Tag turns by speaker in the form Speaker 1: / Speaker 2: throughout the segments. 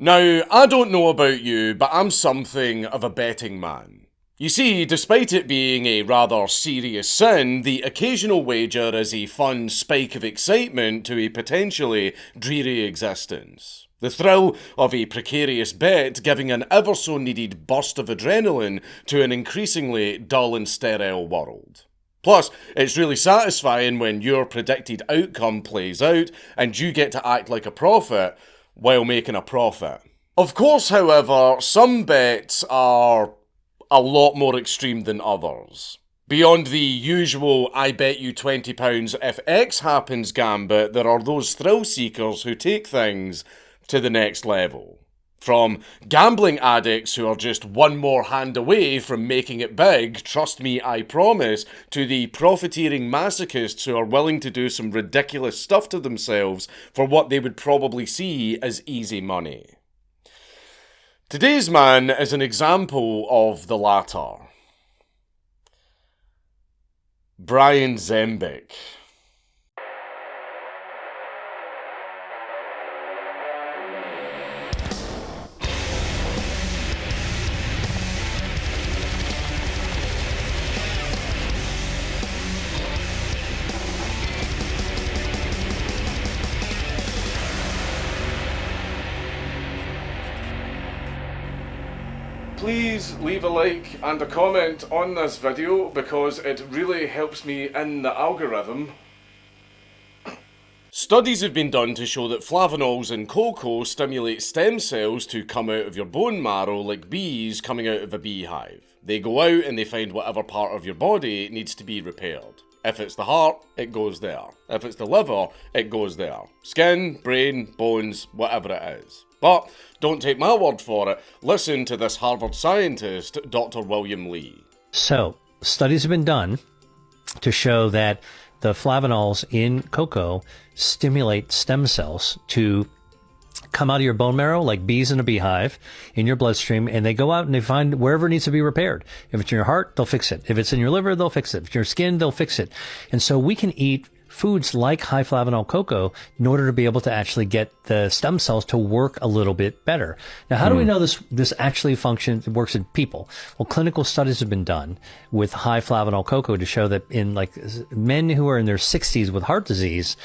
Speaker 1: Now, I don't know about you, but I'm something of a betting man. You see, despite it being a rather serious sin, the occasional wager is a fun spike of excitement to a potentially dreary existence. The thrill of a precarious bet giving an ever so needed burst of adrenaline to an increasingly dull and sterile world. Plus, it's really satisfying when your predicted outcome plays out and you get to act like a prophet while making a profit. Of course, however, some bets are a lot more extreme than others. Beyond the usual I bet you £20 if X happens gambit, there are those thrill seekers who take things to the next level. From gambling addicts who are just one more hand away from making it big, trust me, I promise, to the profiteering masochists who are willing to do some ridiculous stuff to themselves for what they would probably see as easy money. Today's man is an example of the latter. Brian Zembic. Please leave a like and a comment on this video because it really helps me in the algorithm. Studies have been done to show that flavonols in cocoa stimulate stem cells to come out of your bone marrow like bees coming out of a beehive. They go out and they find whatever part of your body needs to be repaired. If it's the heart, it goes there. If it's the liver, it goes there. Skin, brain, bones, whatever it is. But don't take my word for it. Listen to this Harvard scientist, Dr. William Lee.
Speaker 2: So, studies have been done to show that the flavonols in cocoa stimulate stem cells to come out of your bone marrow like bees in a beehive in your bloodstream, and they go out and they find wherever it needs to be repaired. If it's in your heart, they'll fix it. If it's in your liver, they'll fix it. If it's in your skin, they'll fix it. And so we can eat foods like high flavanol cocoa in order to be able to actually get the stem cells to work a little bit better. Now, how do we know this actually works in people? Well, clinical studies have been done with high flavanol cocoa to show that in like men who are in their 60s with heart disease,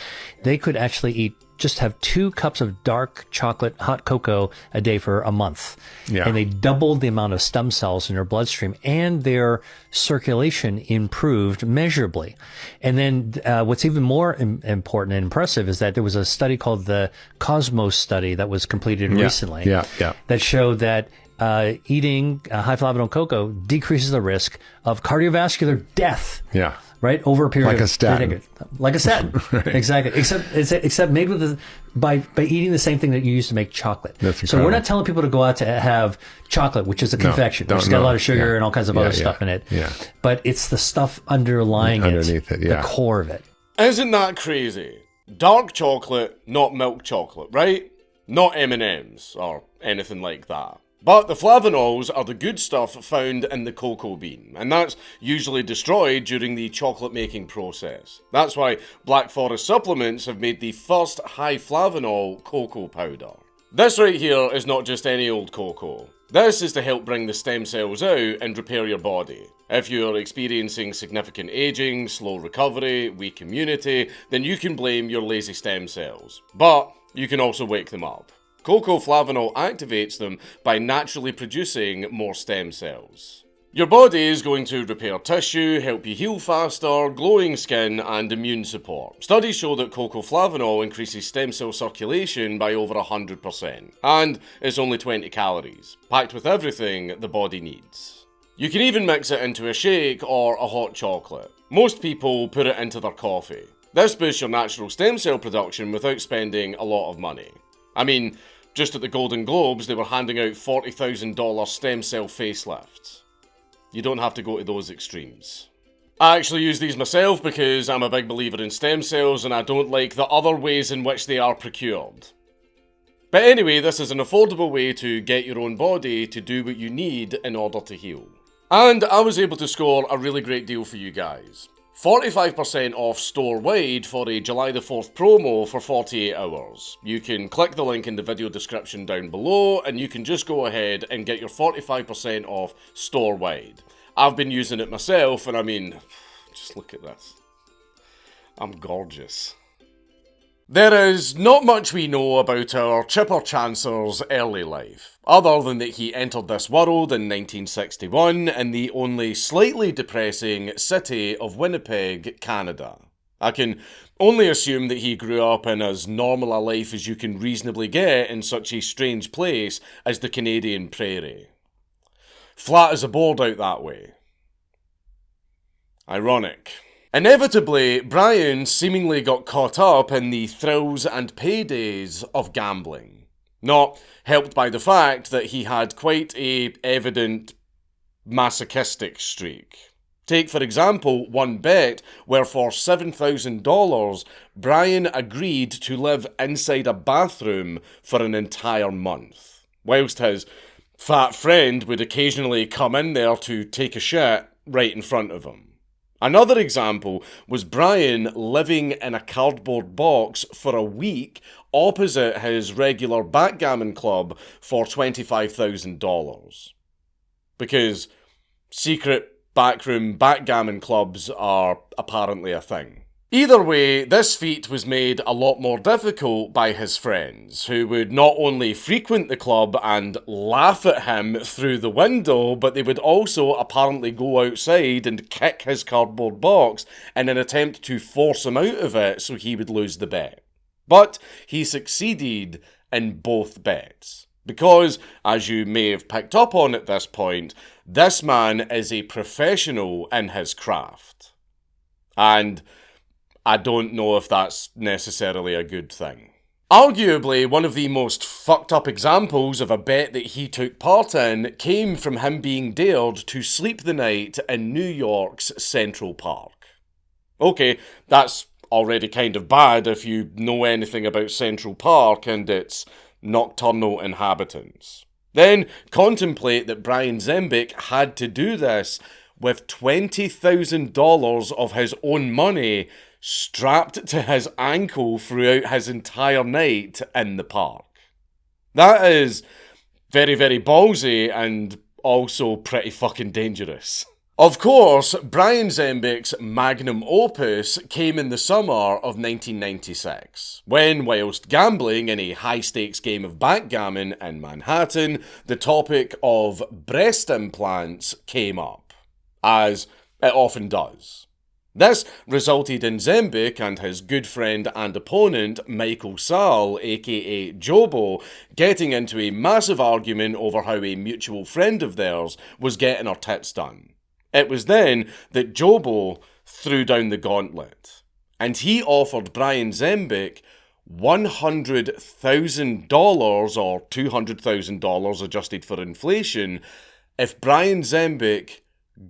Speaker 2: they could actually just have 2 cups of dark chocolate hot cocoa a day for a month. Yeah. And they doubled the amount of stem cells in their bloodstream, and their circulation improved measurably. And then what's even more important and impressive is that there was a study called the Cosmos study that was completed recently that showed that eating high flavanol cocoa decreases the risk of cardiovascular death.
Speaker 3: Yeah.
Speaker 2: Right, over a period
Speaker 3: like a statin.
Speaker 2: Like a statin, right. Exactly. Except made with by eating the same thing that you use to make chocolate. So we're not telling people to go out to have chocolate, which is a confection, which has got a lot of sugar and all kinds of other stuff in it. Yeah. But it's the stuff underneath it, the core of it.
Speaker 1: Isn't that crazy? Dark chocolate, not milk chocolate, right? Not M&Ms or anything like that. But the flavonols are the good stuff found in the cocoa bean, and that's usually destroyed during the chocolate making process. That's why Black Forest supplements have made the first high flavanol cocoa powder. This right here is not just any old cocoa. This is to help bring the stem cells out and repair your body. If you're experiencing significant aging, slow recovery, weak immunity, then you can blame your lazy stem cells. But you can also wake them up. Cocoa flavanol activates them by naturally producing more stem cells. Your body is going to repair tissue, help you heal faster, glowing skin, and immune support. Studies show that cocoa flavanol increases stem cell circulation by over 100%, and it's only 20 calories, packed with everything the body needs. You can even mix it into a shake or a hot chocolate. Most people put it into their coffee. This boosts your natural stem cell production without spending a lot of money. I mean, just at the Golden Globes, they were handing out $40,000 stem cell facelifts. You don't have to go to those extremes. I actually use these myself because I'm a big believer in stem cells and I don't like the other ways in which they are procured. But anyway, this is an affordable way to get your own body to do what you need in order to heal. And I was able to score a really great deal for you guys. 45% off store-wide for a July the 4th promo for 48 hours. You can click the link in the video description down below and you can just go ahead and get your 45% off store-wide. I've been using it myself and I mean, just look at this. I'm gorgeous. There is not much we know about our Chipper Chancer's early life, other than that he entered this world in 1961 in the only slightly depressing city of Winnipeg, Canada. I can only assume that he grew up in as normal a life as you can reasonably get in such a strange place as the Canadian Prairie. Flat as a board out that way. Ironic. Inevitably, Brian seemingly got caught up in the thrills and paydays of gambling, not helped by the fact that he had quite a evident masochistic streak. Take, for example, one bet where for $7,000, Brian agreed to live inside a bathroom for an entire month, whilst his fat friend would occasionally come in there to take a shit right in front of him. Another example was Brian living in a cardboard box for a week opposite his regular backgammon club for $25,000. Because secret backroom backgammon clubs are apparently a thing. Either way, this feat was made a lot more difficult by his friends, who would not only frequent the club and laugh at him through the window, but they would also apparently go outside and kick his cardboard box in an attempt to force him out of it so he would lose the bet. But he succeeded in both bets. Because, as you may have picked up on at this point, this man is a professional in his craft. And I don't know if that's necessarily a good thing. Arguably, one of the most fucked up examples of a bet that he took part in came from him being dared to sleep the night in New York's Central Park. Okay, that's already kind of bad if you know anything about Central Park and its nocturnal inhabitants. Then contemplate that Brian Zembic had to do this with $20,000 of his own money strapped to his ankle throughout his entire night in the park. That is very, very ballsy and also pretty fucking dangerous. Of course, Brian Zembic's magnum opus came in the summer of 1996, when, whilst gambling in a high-stakes game of backgammon in Manhattan, the topic of breast implants came up, as it often does. This resulted in Zembic and his good friend and opponent, Michael Saul, aka Jobo, getting into a massive argument over how a mutual friend of theirs was getting her tits done. It was then that Jobo threw down the gauntlet, and he offered Brian Zembic $100,000 or $200,000 adjusted for inflation if Brian Zembic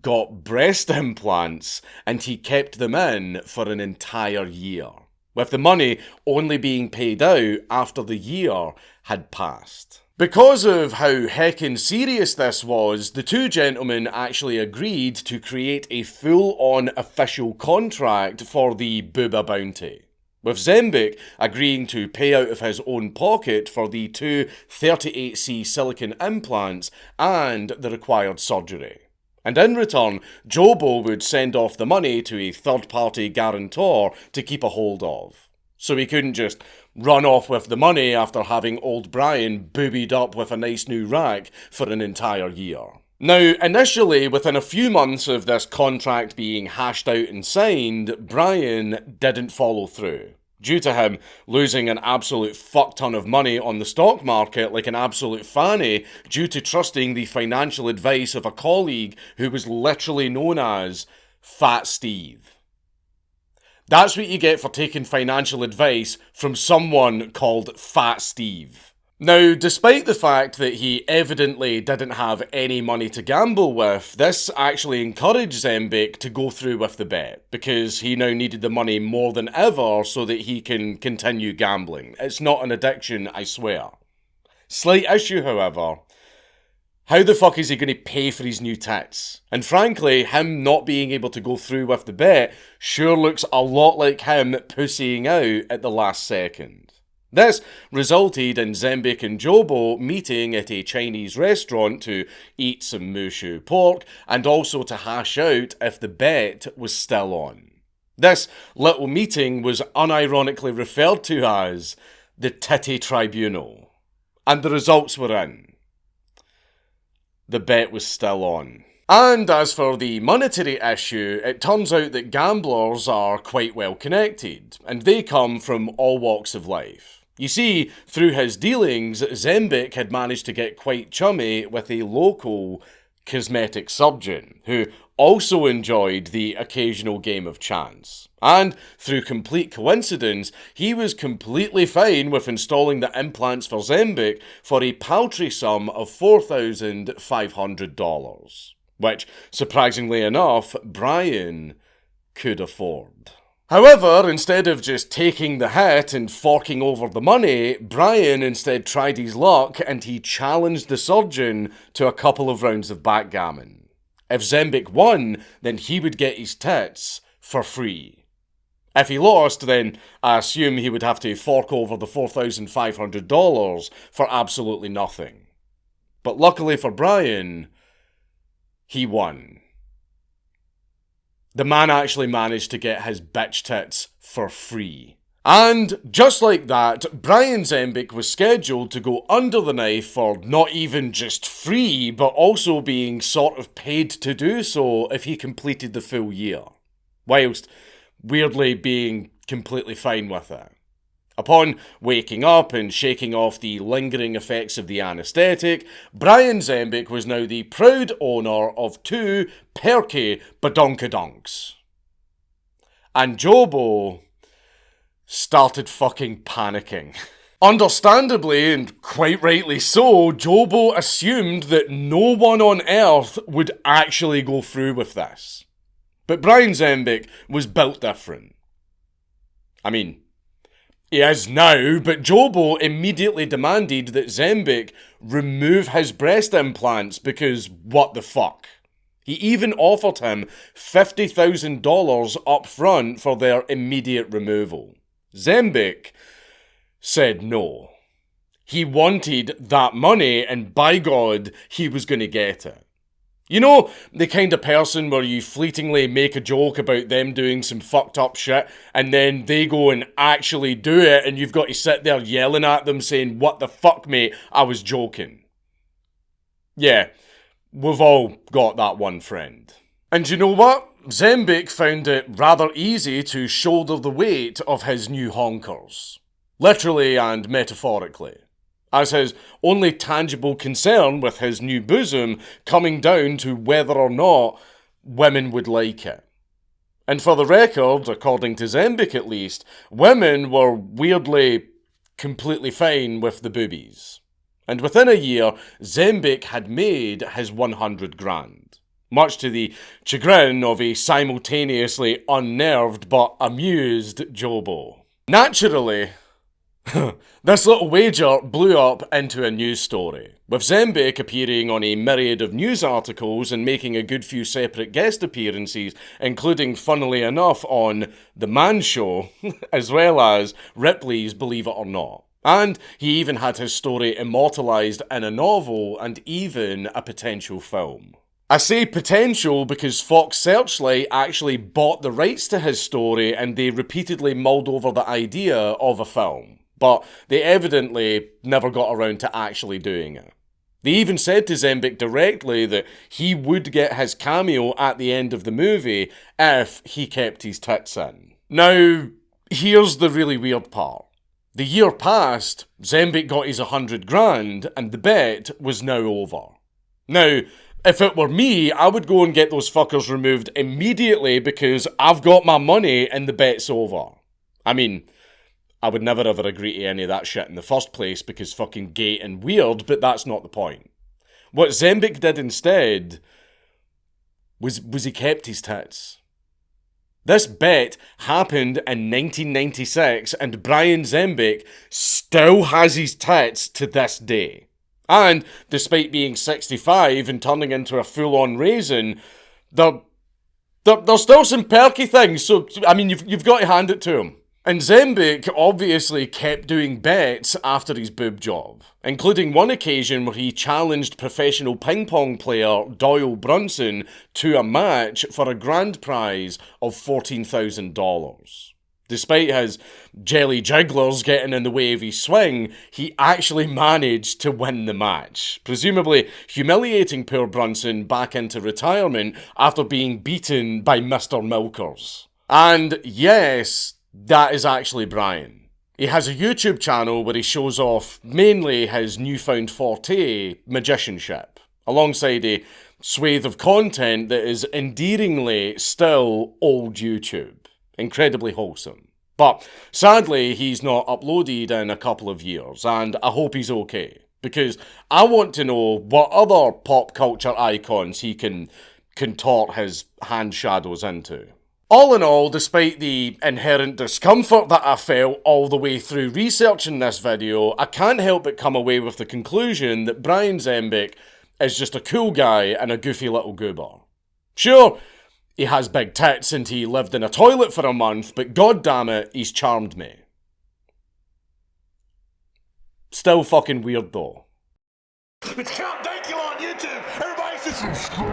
Speaker 1: got breast implants and he kept them in for an entire year, with the money only being paid out after the year had passed. Because of how heckin' serious this was, the two gentlemen actually agreed to create a full-on official contract for the Booba bounty, with Zembic agreeing to pay out of his own pocket for the two 38C silicone implants and the required surgery. And in return, Jobo would send off the money to a third-party guarantor to keep a hold of. So he couldn't just run off with the money after having old Brian boobied up with a nice new rack for an entire year. Now, initially, within a few months of this contract being hashed out and signed, Brian didn't follow through, due to him losing an absolute fuck ton of money on the stock market like an absolute fanny due to trusting the financial advice of a colleague who was literally known as Fat Steve. That's what you get for taking financial advice from someone called Fat Steve. Now, despite the fact that he evidently didn't have any money to gamble with, this actually encouraged Zembic to go through with the bet, because he now needed the money more than ever so that he can continue gambling. It's not an addiction, I swear. Slight issue, however. How the fuck is he going to pay for his new tits? And frankly, him not being able to go through with the bet sure looks a lot like him pussying out at the last second. This resulted in Zembic and Jobo meeting at a Chinese restaurant to eat some mushu pork and also to hash out if the bet was still on. This little meeting was unironically referred to as the Titty Tribunal. And the results were in. The bet was still on. And as for the monetary issue, it turns out that gamblers are quite well connected, and they come from all walks of life. You see, through his dealings, Zembic had managed to get quite chummy with a local cosmetic surgeon, who also enjoyed the occasional game of chance. And through complete coincidence, he was completely fine with installing the implants for Zembic for a paltry sum of $4,500, which, surprisingly enough, Brian could afford. However, instead of just taking the hit and forking over the money, Brian instead tried his luck and he challenged the surgeon to a couple of rounds of backgammon. If Zembic won, then he would get his tits for free. If he lost, then I assume he would have to fork over the $4,500 for absolutely nothing. But luckily for Brian, he won. The man actually managed to get his bitch tits for free. And just like that, Brian Zembic was scheduled to go under the knife for not even just free, but also being sort of paid to do so if he completed the full year, whilst weirdly being completely fine with it. Upon waking up and shaking off the lingering effects of the anaesthetic, Brian Zembic was now the proud owner of 2 perky badonkadunks. And Jobo started fucking panicking. Understandably, and quite rightly so, Jobo assumed that no one on earth would actually go through with this. But Brian Zembic was built different. I mean, he is now, but Jobo immediately demanded that Zembic remove his breast implants because what the fuck? He even offered him $50,000 up front for their immediate removal. Zembic said no. He wanted that money, and by God, he was going to get it. You know, the kind of person where you fleetingly make a joke about them doing some fucked up shit, and then they go and actually do it, and you've got to sit there yelling at them saying, "What the fuck, mate, I was joking." Yeah, we've all got that one friend. And you know what? Zembic found it rather easy to shoulder the weight of his new honkers. Literally and metaphorically. As his only tangible concern with his new bosom coming down to whether or not women would like it. And for the record, according to Zembic at least, women were weirdly completely fine with the boobies. And within a year, Zembic had made his 100 grand. Much to the chagrin of a simultaneously unnerved but amused Jobo. Naturally, this little wager blew up into a news story, with Zembic appearing on a myriad of news articles and making a good few separate guest appearances, including, funnily enough, on The Man Show, as well as Ripley's Believe It or Not. And he even had his story immortalised in a novel and even a potential film. I say potential because Fox Searchlight actually bought the rights to his story and they repeatedly mulled over the idea of a film. But they evidently never got around to actually doing it. They even said to Zembic directly that he would get his cameo at the end of the movie if he kept his tits in. Now, here's the really weird part. The year passed, Zembic got his 100 grand, and the bet was now over. Now, if it were me, I would go and get those fuckers removed immediately because I've got my money and the bet's over. I mean, I would never ever agree to any of that shit in the first place because fucking gay and weird, but that's not the point. What Zembic did instead was he kept his tits. This bet happened in 1996 and Brian Zembic still has his tits to this day. And despite being 65 and turning into a full-on raisin, there's still some perky things, so, I mean, you've got to hand it to him. And Zembic obviously kept doing bets after his boob job, including one occasion where he challenged professional ping pong player Doyle Brunson to a match for a grand prize of $14,000. Despite his jelly jigglers getting in the way of his swing, he actually managed to win the match, presumably humiliating poor Brunson back into retirement after being beaten by Mr. Milkers. And yes, that is actually Brian. He has a YouTube channel where he shows off mainly his newfound forte, magicianship, alongside a swathe of content that is endearingly still old YouTube. Incredibly wholesome. But sadly, he's not uploaded in a couple of years, and I hope he's okay, because I want to know what other pop culture icons he can contort his hand shadows into. All in all, despite the inherent discomfort that I felt all the way through researching this video, I can't help but come away with the conclusion that Brian Zembic is just a cool guy and a goofy little goober. Sure, he has big tits and he lived in a toilet for a month, but goddammit, he's charmed me. Still fucking weird though.
Speaker 3: It's Count Dankula on YouTube! Everybody just subscribe!